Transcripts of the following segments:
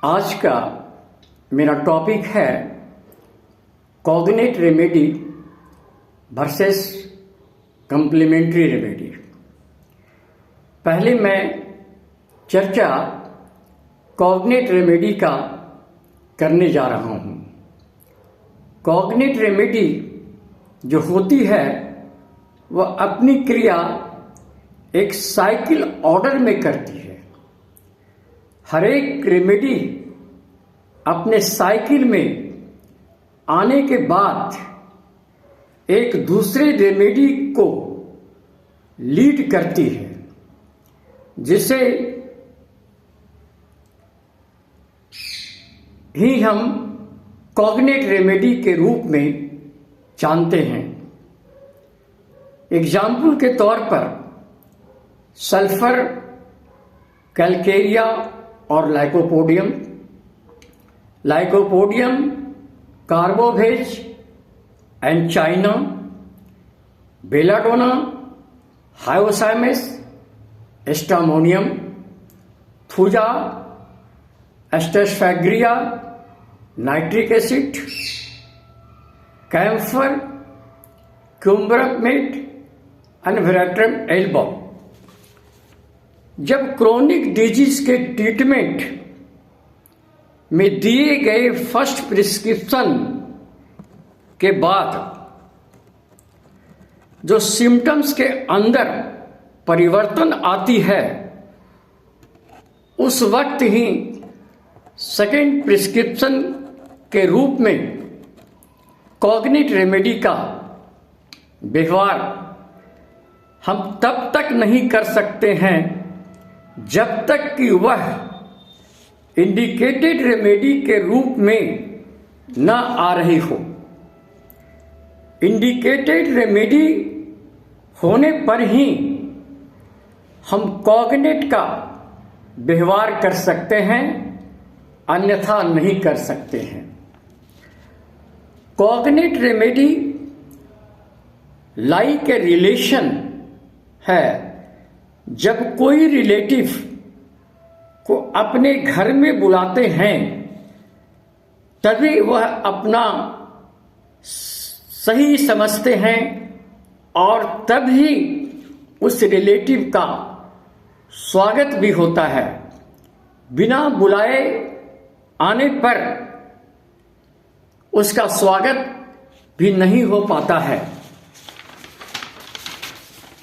आज का मेरा टॉपिक है कॉग्निट रेमेडी वर्सेस कंप्लीमेंट्री रेमेडी। पहले मैं चर्चा कॉग्निट रेमेडी का करने जा रहा हूं। कॉग्निट रेमेडी जो होती है वह अपनी क्रिया एक साइकिल ऑर्डर में करती है। हर एक रेमेडी अपने साइकिल में आने के बाद एक दूसरे रेमेडी को लीड करती है, जिसे ही हम कॉग्निट रेमेडी के रूप में जानते हैं। एग्जाम्पल के तौर पर सल्फर, कैलकेरिया और लाइकोपोडियम, कार्बोवेज, एंचाइना, belladonna, hyoscyamus, stramonium, thuja, staphysagria, nitric acid, camphor, cuprum met, veratrum album. जब क्रोनिक डिजीज के ट्रीटमेंट में दिए गए फर्स्ट प्रिस्क्रिप्शन के बाद जो सिम्टम्स के अंदर परिवर्तन आती है, उस वक्त ही सेकेंड प्रिस्क्रिप्शन के रूप में कॉग्निट रेमेडी का व्यवहार हम तब तक नहीं कर सकते हैं जब तक कि वह इंडिकेटेड रेमेडी के रूप में न आ रही हो। इंडिकेटेड रेमेडी होने पर ही हम कॉग्निट का व्यवहार कर सकते हैं, अन्यथा नहीं कर सकते हैं। कॉग्निट रेमेडी लाइक ए रिलेशन है। जब कोई रिलेटिव को अपने घर में बुलाते हैं तभी वह अपना सही समझते हैं और तभी उस रिलेटिव का स्वागत भी होता है। बिना बुलाए आने पर उसका स्वागत भी नहीं हो पाता है।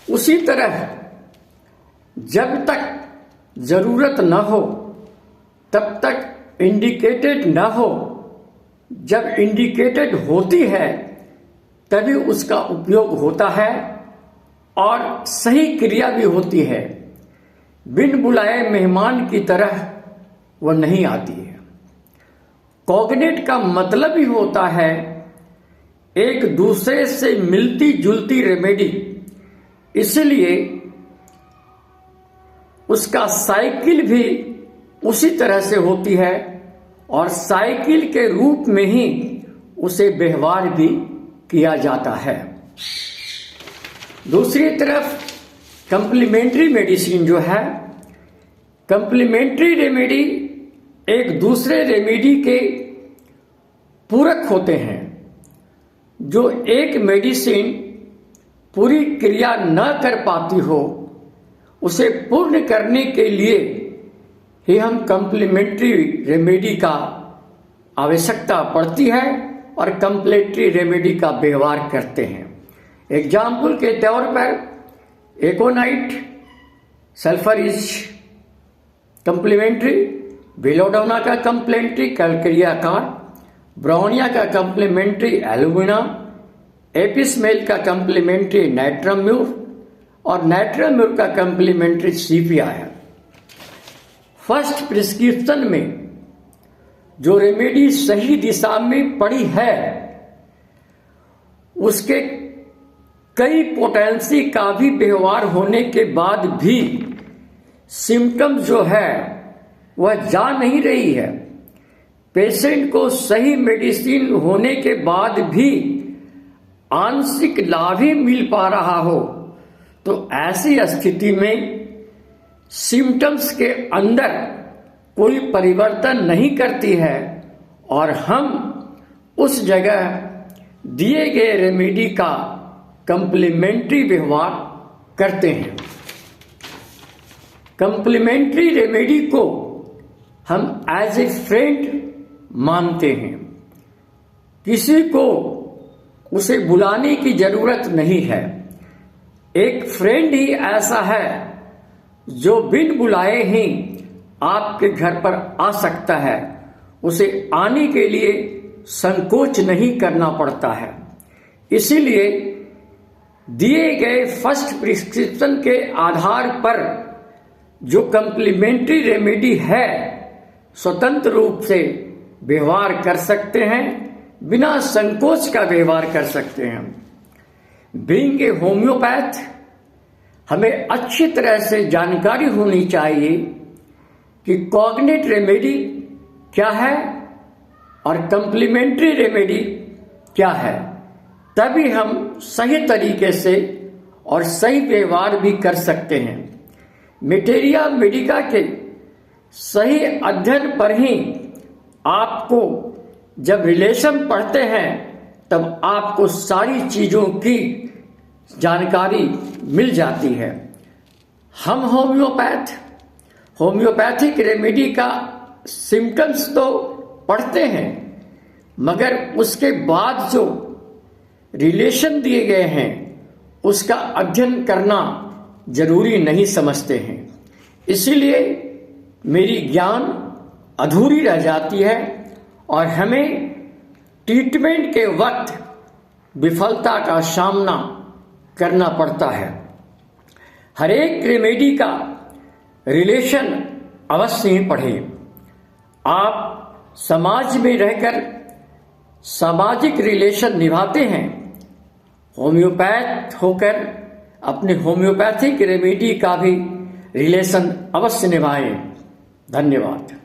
उसी तरह जब तक जरूरत न हो तब तक इंडिकेटेड न हो, जब इंडिकेटेड होती है तभी उसका उपयोग होता है और सही क्रिया भी होती है। बिन बुलाए मेहमान की तरह वह नहीं आती है। कॉग्निट का मतलब ही होता है एक दूसरे से मिलती जुलती रेमेडी, इसलिए उसका साइकिल भी उसी तरह से होती है और साइकिल के रूप में ही उसे व्यवहार भी किया जाता है। दूसरी तरफ कंप्लीमेंट्री मेडिसिन जो है, कंप्लीमेंट्री रेमेडी एक दूसरे रेमेडी के पूरक होते हैं। जो एक मेडिसिन पूरी क्रिया न कर पाती हो, उसे पूर्ण करने के लिए ही हम कंप्लीमेंट्री रेमेडी का आवश्यकता पड़ती है और कंप्लीमेंट्री रेमेडी का व्यवहार करते हैं। एग्जाम्पल के तौर पर एकोनाइट, सल्फर इज कंप्लीमेंट्री, बेलाडोना का कंप्लीमेंट्री कैलकेरिया का, ब्राउनिया का कंप्लीमेंट्री एल्यूमिना, एपिसमेल का कंप्लीमेंट्री नाइट्रम्यूर और नाइट्रम्यूर का कंप्लीमेंट्री सीपिया है। फर्स्ट प्रिस्क्रिप्शन में जो रेमेडी सही दिशा में पड़ी है, उसके कई पोटेंसी का भी व्यवहार होने के बाद भी सिम्टम जो है वह जा नहीं रही है। पेशेंट को सही मेडिसिन होने के बाद भी आंशिक लाभ ही मिल पा रहा हो, तो ऐसी स्थिति में सिम्टम्स के अंदर कोई परिवर्तन नहीं करती है और हम उस जगह दिए गए रेमेडी का कंप्लीमेंट्री व्यवहार करते हैं। कंप्लीमेंट्री रेमेडी को हम एज ए फ्रेंड मानते हैं। किसी को उसे बुलाने की जरूरत नहीं है। एक फ्रेंड ही ऐसा है जो बिन बुलाए ही आपके घर पर आ सकता है। उसे आने के लिए संकोच नहीं करना पड़ता है। इसीलिए दिए गए फर्स्ट प्रिस्क्रिप्शन के आधार पर जो कंप्लीमेंट्री रेमेडी है स्वतंत्र रूप से व्यवहार कर सकते हैं, बिना संकोच का व्यवहार कर सकते हैं। बीइंग ए होम्योपैथ हमें अच्छी तरह से जानकारी होनी चाहिए कि कॉग्निट रेमेडी क्या है और कंप्लीमेंट्री रेमेडी क्या है। तभी हम सही तरीके से और सही व्यवहार भी कर सकते हैं। मेटेरिया मेडिका के सही अध्ययन पर ही आपको जब रिलेशन पढ़ते हैं तब आपको सारी चीजों की जानकारी मिल जाती है। हम होम्योपैथिक रेमेडी का सिम्टम्स तो पढ़ते हैं, मगर उसके बाद जो रिलेशन दिए गए हैं उसका अध्ययन करना जरूरी नहीं समझते हैं। इसीलिए मेरी ज्ञान अधूरी रह जाती है और हमें ट्रीटमेंट के वक्त विफलता का सामना करना पड़ता है। हर एक रेमेडी का रिलेशन अवश्य ही पढ़ें। आप समाज में रहकर सामाजिक रिलेशन निभाते हैं। होम्योपैथ होकर अपने होम्योपैथिक रेमेडी का भी रिलेशन अवश्य निभाएं। धन्यवाद।